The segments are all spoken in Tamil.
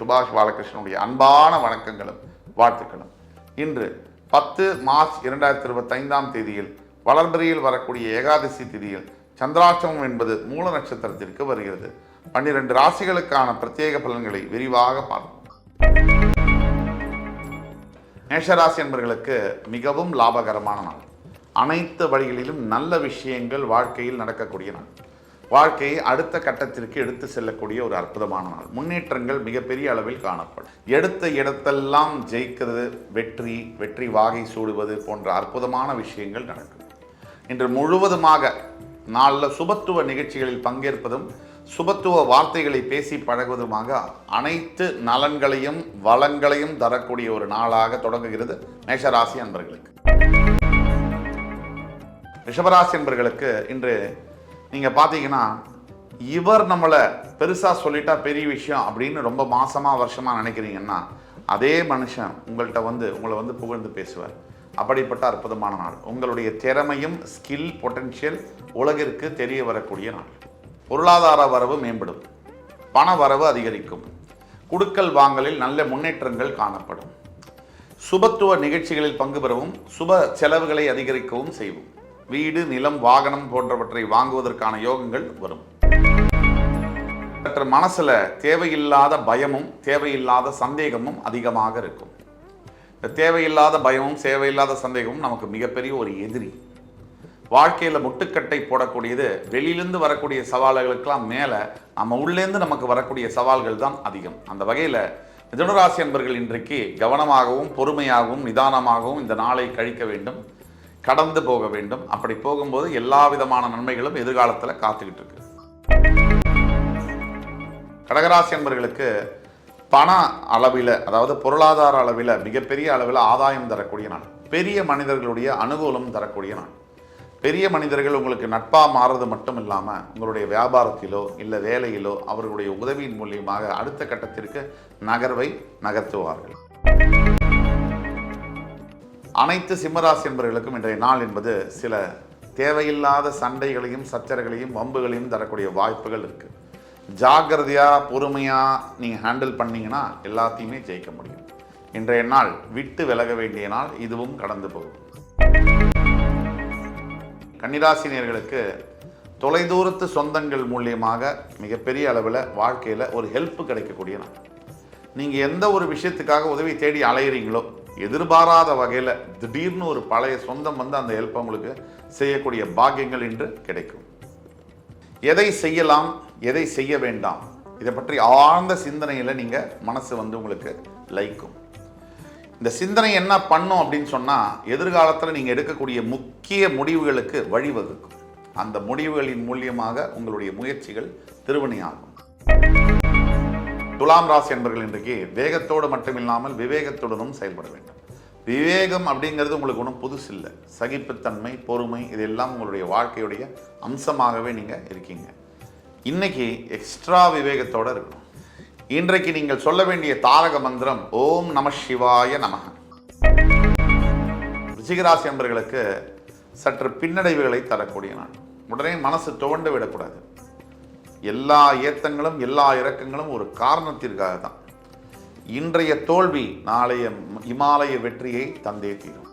சுபாஷ் பாலகிருஷ்ணனுடைய அன்பான வணக்கங்களும் வாழ்த்துக்களும். இன்று 10 மார்ச் 2025 தேதியில் வளர்பிறையில் வரக்கூடிய ஏகாதசி திதியில் சந்திராஷ்டமம் என்பது மூல நட்சத்திரத்திற்கு வருகிறது. 12 ராசிகளுக்கான பிரத்யேக பலன்களை விரிவாக பார்ப்போம். மேஷராசி என்பவர்களுக்கு மிகவும் லாபகரமான நாள். அனைத்து வழிகளிலும் நல்ல விஷயங்கள் வாழ்க்கையில் நடக்கக்கூடிய நாள். வாழ்க்கையை அடுத்த கட்டத்திற்கு எடுத்து செல்லக்கூடிய ஒரு அற்புதமான நாள். முன்னேற்றங்கள் மிகப்பெரிய அளவில் காணப்படும். எடுத்த இடத்தெல்லாம் ஜெயிக்கிறது, வெற்றி வாகை சூடுவது போன்ற அற்புதமான விஷயங்கள் நடக்கும். இன்று முழுவதுமாக நாளில் சுபத்துவ நிகழ்ச்சிகளில் பங்கேற்பதும் சுபத்துவ வார்த்தைகளை பேசி பழகுவதுமாக அனைத்து நலன்களையும் வளங்களையும் தரக்கூடிய ஒரு நாளாக தொடங்குகிறது மேஷராசி அன்பர்களுக்கு. ரிஷபராசி அன்பர்களுக்கு இன்று நீங்கள் பார்த்தீங்கன்னா, இவர் நம்மளை பெருசாக சொல்லிட்டா பெரிய விஷயம் அப்படின்னு ரொம்ப வருஷமாக நினைக்கிறீங்கன்னா, அதே மனுஷன் உங்களை புகழ்ந்து பேசுவார். அப்படிப்பட்ட அற்புதமான நாள். உங்களுடைய திறமையும் ஸ்கில் பொட்டென்ஷியல் உலகிற்கு தெரிய வரக்கூடிய நாள். பொருளாதார வரவு மேம்படும், பண வரவு அதிகரிக்கும், குடுக்கல் வாங்கலில் நல்ல முன்னேற்றங்கள் காணப்படும். சுபத்துவ நிகழ்ச்சிகளில் பங்கு பெறவும் சுப செலவுகளை அதிகரிக்கவும் செய்வோம். வீடு, நிலம், வாகனம் போன்றவற்றை வாங்குவதற்கான யோகங்கள் வரும். மற்ற மனசுல தேவையில்லாத பயமும் தேவையில்லாத சந்தேகமும் அதிகமாக இருக்கும். இந்த தேவையில்லாத பயமும் தேவையில்லாத சந்தேகமும் நமக்கு மிகப்பெரிய ஒரு எதிரி. வாழ்க்கையில் முட்டுக்கட்டை போடக்கூடியது வெளியிலிருந்து வரக்கூடிய சவால்களுக்கெல்லாம் மேலே நம்ம உள்ளேருந்து நமக்கு வரக்கூடிய சவால்கள் தான் அதிகம். அந்த வகையில் மிதுனராசி என்பவர்கள் இன்றைக்கு கவனமாகவும் பொறுமையாகவும் நிதானமாகவும் இந்த நாளை கழிக்க வேண்டும், கடந்து போக வேண்டும். அப்படி போகும்போது எல்லா விதமான நன்மைகளும் எதிர்காலத்தில் காத்துக்கிட்டு இருக்கு. கடகராசி என்பவர்களுக்கு பண அளவில், அதாவது பொருளாதார அளவில் மிகப்பெரிய அளவில் ஆதாயம் தரக்கூடிய நாள். பெரிய மனிதர்களுடைய அனுகூலம் தரக்கூடிய நாள். பெரிய மனிதர்கள் உங்களுக்கு நட்பாக மாறுறது மட்டும் இல்லாமல் உங்களுடைய வியாபாரத்திலோ இல்லை வேலையிலோ அவர்களுடைய உதவியின் மூலியமாக அடுத்த கட்டத்திற்கு நகர்வை நகர்த்துவார்கள். அனைத்து சிம்மராசி என்பவர்களுக்கும் இன்றைய நாள் என்பது சில தேவையில்லாத சண்டைகளையும் சச்சரவுகளையும் வம்புகளையும் தரக்கூடிய வாய்ப்புகள் இருக்குது. ஜாக்கிரதையாக பொறுமையாக நீங்கள் ஹேண்டில் பண்ணிங்கன்னா எல்லாத்தையுமே ஜெயிக்க முடியும். இன்றைய நாள் விட்டு விலக வேண்டிய நாள், இதுவும் கடந்து போகும். கன்னிராசினியர்களுக்கு தொலைதூரத்து சொந்தங்கள் மூலியமாக மிகப்பெரிய அளவில் வாழ்க்கையில் ஒரு ஹெல்ப் கிடைக்கக்கூடிய நாள். நீங்கள் எந்த ஒரு விஷயத்துக்காக உதவி தேடி அலையிறீங்களோ, எதிர்பாராத வகையில் திடீர்னு ஒரு பழைய சொந்தம் அந்த ஹெல்ப் உங்களுக்கு செய்யக்கூடிய பாக்கியங்கள் இன்று கிடைக்கும். எதை செய்யலாம், எதை செய்ய வேண்டாம், இதை பற்றி ஆழ்ந்த சிந்தனையில் நீங்கள் மனசு உங்களுக்கு லைக்கும். இந்த சிந்தனை என்ன பண்ணும் அப்படின்னு சொன்னால், எதிர்காலத்தில் நீங்கள் எடுக்கக்கூடிய முக்கிய முடிவுகளுக்கு வழிவகுக்கும். அந்த முடிவுகளின் மூலியமாக உங்களுடைய முயற்சிகள் திருவினையாகும். துலாம் ராசி என்பவர்கள் இன்றைக்கு வேகத்தோடு மட்டுமில்லாமல் விவேகத்துடனும் செயல்பட வேண்டும். விவேகம் அப்படிங்கிறது உங்களுக்கு ஒன்றும் புதுசு இல்லை. சகிப்புத்தன்மை, பொறுமை, இதெல்லாம் உங்களுடைய வாழ்க்கையுடைய அம்சமாகவே நீங்கள் இருக்கீங்க. இன்னைக்கு எக்ஸ்ட்ரா விவேகத்தோடு இருக்கணும். இன்றைக்கு நீங்கள் சொல்ல வேண்டிய தாரக மந்திரம் ஓம் நம சிவாய நமக. ரிஷிகராசி என்பவர்களுக்கு சற்று பின்னடைவுகளை தரக்கூடிய நாள். உடனே மனசு துவண்டு விடக்கூடாது. எல்லா ஏத்தங்களும் எல்லா இறக்கங்களும் ஒரு காரணத்திற்காக தான். இன்றைய தோல்வி நாளைய இமாலய வெற்றியை தந்தே தீரும்.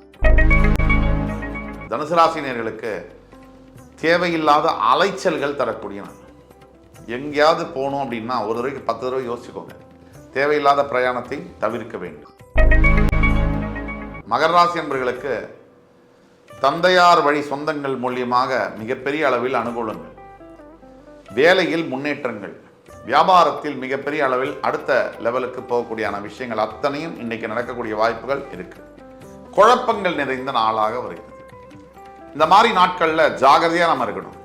தனுசு ராசினியர்களுக்கு தேவையில்லாத அலைச்சல்கள் தரக்கூடிய நாள். எங்கேயாவது போகணும் அப்படின்னா ஒரு தடவைக்கு 10 தடவை யோசிச்சுக்கோங்க. தேவையில்லாத பிரயாணத்தை தவிர்க்க வேண்டும். மகர ராசி என்பவர்களுக்கு தந்தையார் வழி சொந்தங்கள் மூலியமாக மிகப்பெரிய அளவில் அனுகூலங்கள், வேலையில் முன்னேற்றங்கள், வியாபாரத்தில் மிகப்பெரிய அளவில் அடுத்த லெவலுக்கு போகக்கூடியான விஷயங்கள் அத்தனையும் இன்றைக்கு நடக்கக்கூடிய வாய்ப்புகள் இருக்கு. குழப்பங்கள் நிறைந்த நாளாக வருகிறது. இந்த மாதிரி நாட்களில் ஜாகிரதையாக நம்ம இருக்கணும்.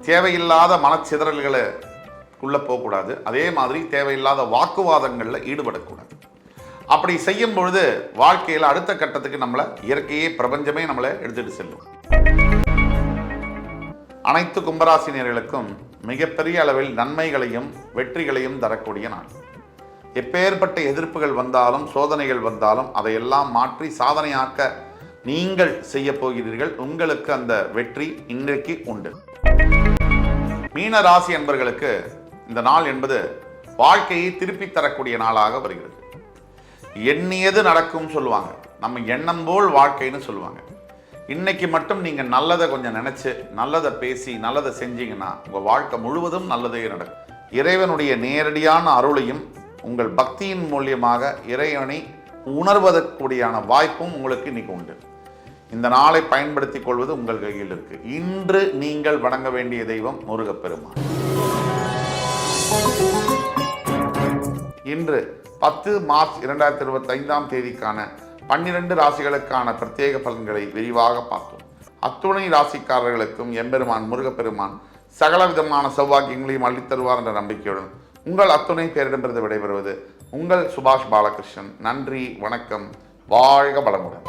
தேவையில்லாத மனச்சிதறல்களுக்குள்ளே போகக்கூடாது. அதே மாதிரி தேவையில்லாத வாக்குவாதங்களில் ஈடுபடக்கூடாது. அப்படி செய்யும் பொழுது வாழ்க்கையில் அடுத்த கட்டத்துக்கு நம்மளை இயற்கையே பிரபஞ்சமே நம்மளை எடுத்துட்டு செல்லும். அனைத்து கும்பராசினியர்களுக்கும் மிகப்பெரிய அளவில் நன்மைகளையும் வெற்றிகளையும் தரக்கூடிய நாள். எப்பேற்பட்ட எதிர்ப்புகள் வந்தாலும் சோதனைகள் வந்தாலும் அதையெல்லாம் மாற்றி சாதனையாக்க நீங்கள் செய்ய போகிறீர்கள். உங்களுக்கு அந்த வெற்றி இன்றைக்கு உண்டு. மீன ராசி என்பவர்களுக்கு இந்த நாள் என்பது வாழ்க்கையை திருப்பி தரக்கூடிய நாளாக வருகிறது. எண்ணியது நடக்கும் சொல்லுவாங்க, நம்ம எண்ணம் போல் வாழ்க்கைன்னு சொல்லுவாங்க. இன்னைக்கு மட்டும் நீங்க நல்லதை கொஞ்சம் நினைச்சு, நல்லதை பேசி, நல்லதை செஞ்சீங்கன்னா உங்க வாழ்க்கை முழுவதும் நல்லதே நடக்கும். இறைவனுடைய நேரடியான அருளையும் உங்கள் பக்தியின் மூலியமாக இறைவனை உணர்வதற்குடியான வாய்ப்பும் உங்களுக்கு இன்னைக்கு உண்டு. இந்த நாளை பயன்படுத்திக் கொள்வது உங்கள் கையில் இருக்கு. இன்று நீங்கள் வணங்க வேண்டிய தெய்வம் முருகப்பெருமான். இன்று 10 மார்ச் 2025 தேதிக்கான 12 ராசிகளுக்கான பிரத்யேக பலன்களை விரிவாக பார்த்தோம். அத்துணை ராசிக்காரர்களுக்கும் எம்பெருமான் முருகப்பெருமான் சகல விதமான சௌபாகியங்களையும் அள்ளித்தருவார் என்ற நம்பிக்கையுடன் உங்கள் அத்துணை பேரிடமிருந்து விடைபெறுவது உங்கள் சுபாஷ் பாலகிருஷ்ணன். நன்றி, வணக்கம், வாழ்க வளமுடன்.